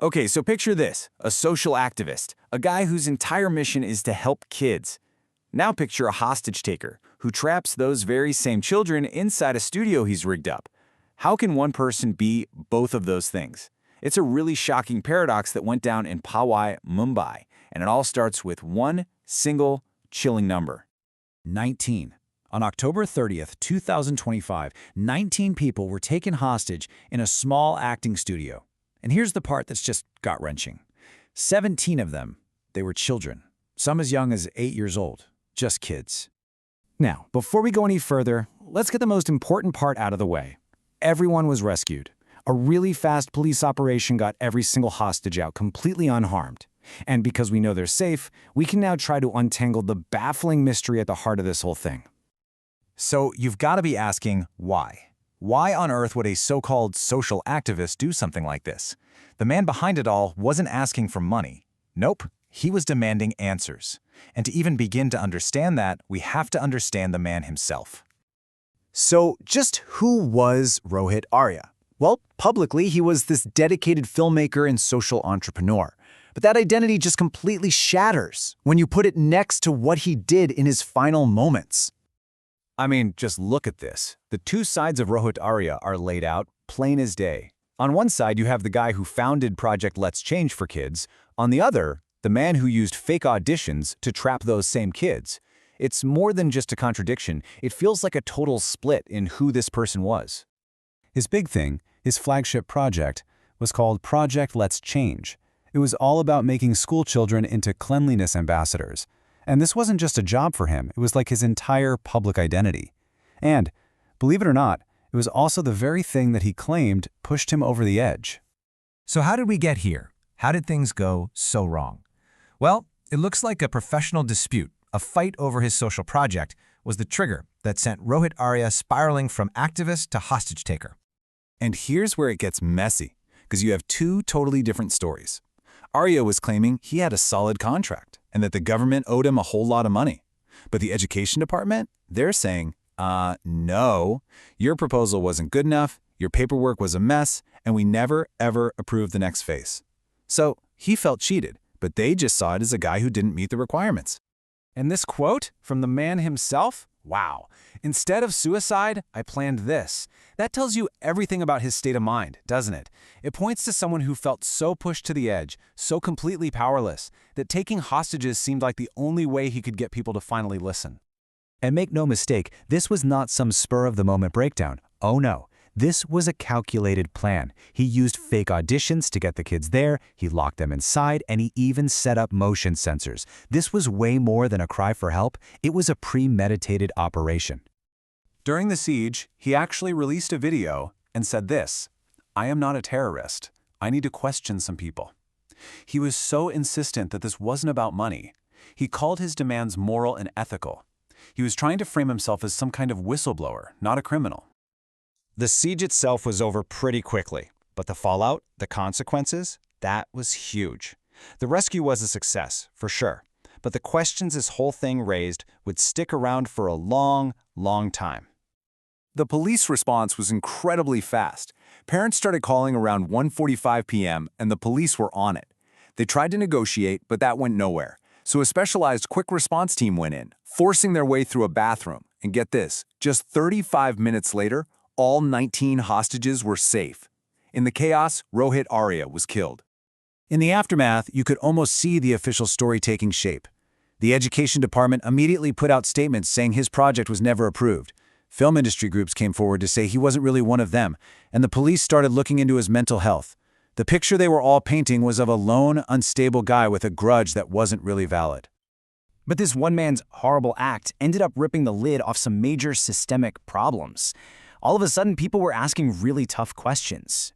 Okay, so picture this, a social activist, a guy whose entire mission is to help kids. Now picture a hostage taker who traps those very same children inside a studio he's rigged up. How can one person be both of those things? It's a really shocking paradox that went down in Powai, Mumbai, and it all starts with one single chilling number. 19. On October 30th, 2025, 19 people were taken hostage in a small acting studio. And here's the part that's just gut-wrenching. 17 of them, they were children, some as young as 8 years old, just kids. Now, before we go any further, let's get the most important part out of the way. Everyone was rescued. A really fast police operation got every single hostage out completely unharmed. And because we know they're safe, we can now try to untangle the baffling mystery at the heart of this whole thing. So you've got to be asking, why? Why on earth would a so-called social activist do something like this? The man behind it all wasn't asking for money. Nope, he was demanding answers. And to even begin to understand that, we have to understand the man himself. So just who was Rohit Arya? Well, publicly, he was this dedicated filmmaker and social entrepreneur. But that identity just completely shatters when you put it next to what he did in his final moments. I mean, just look at this. The two sides of Rohit Arya are laid out plain as day. On one side, you have the guy who founded Project Let's Change for Kids. On the other, the man who used fake auditions to trap those same kids. It's more than just a contradiction. It feels like a total split in who this person was. His big thing, his flagship project, was called Project Let's Change. It was all about making school children into cleanliness ambassadors. And this wasn't just a job for him, it was like his entire public identity. And, believe it or not, it was also the very thing that he claimed pushed him over the edge. So how did we get here? How did things go so wrong? Well, it looks like a professional dispute, a fight over his social project, was the trigger that sent Rohit Arya spiraling from activist to hostage taker. And here's where it gets messy, because you have two totally different stories. Arya was claiming he had a solid contract and that the government owed him a whole lot of money. But the education department, they're saying, no, your proposal wasn't good enough, your paperwork was a mess, and we never, ever approved the next phase. So he felt cheated, but they just saw it as a guy who didn't meet the requirements. And this quote from the man himself? Wow. Instead of suicide, I planned this. That tells you everything about his state of mind, doesn't it? It points to someone who felt so pushed to the edge, so completely powerless, that taking hostages seemed like the only way he could get people to finally listen. And make no mistake, this was not some spur-of-the-moment breakdown. Oh no. This was a calculated plan. He used fake auditions to get the kids there, he locked them inside, and he even set up motion sensors. This was way more than a cry for help. It was a premeditated operation. During the siege, he actually released a video and said this, "I am not a terrorist. I need to question some people." He was so insistent that this wasn't about money. He called his demands moral and ethical. He was trying to frame himself as some kind of whistleblower, not a criminal. The siege itself was over pretty quickly, but the fallout, the consequences, that was huge. The rescue was a success, for sure, but the questions this whole thing raised would stick around for a long, long time. The police response was incredibly fast. Parents started calling around 1:45 p.m. and the police were on it. They tried to negotiate, but that went nowhere. So a specialized quick response team went in, forcing their way through a bathroom. And get this, just 35 minutes later, all 19 hostages were safe. In the chaos, Rohit Arya was killed. In the aftermath, you could almost see the official story taking shape. The education department immediately put out statements saying his project was never approved. Film industry groups came forward to say he wasn't really one of them, and the police started looking into his mental health. The picture they were all painting was of a lone, unstable guy with a grudge that wasn't really valid. But this one man's horrible act ended up ripping the lid off some major systemic problems. All of a sudden, people were asking really tough questions.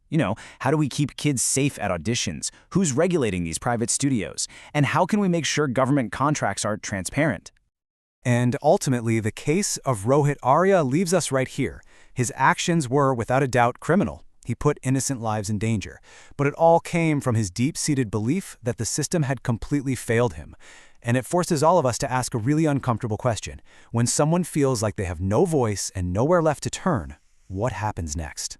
How do we keep kids safe at auditions? Who's regulating these private studios? And how can we make sure government contracts are transparent? And ultimately, the case of Rohit Arya leaves us right here. His actions were, without a doubt, criminal. He put innocent lives in danger. But it all came from his deep-seated belief that the system had completely failed him. And it forces all of us to ask a really uncomfortable question. When someone feels like they have no voice and nowhere left to turn, what happens next?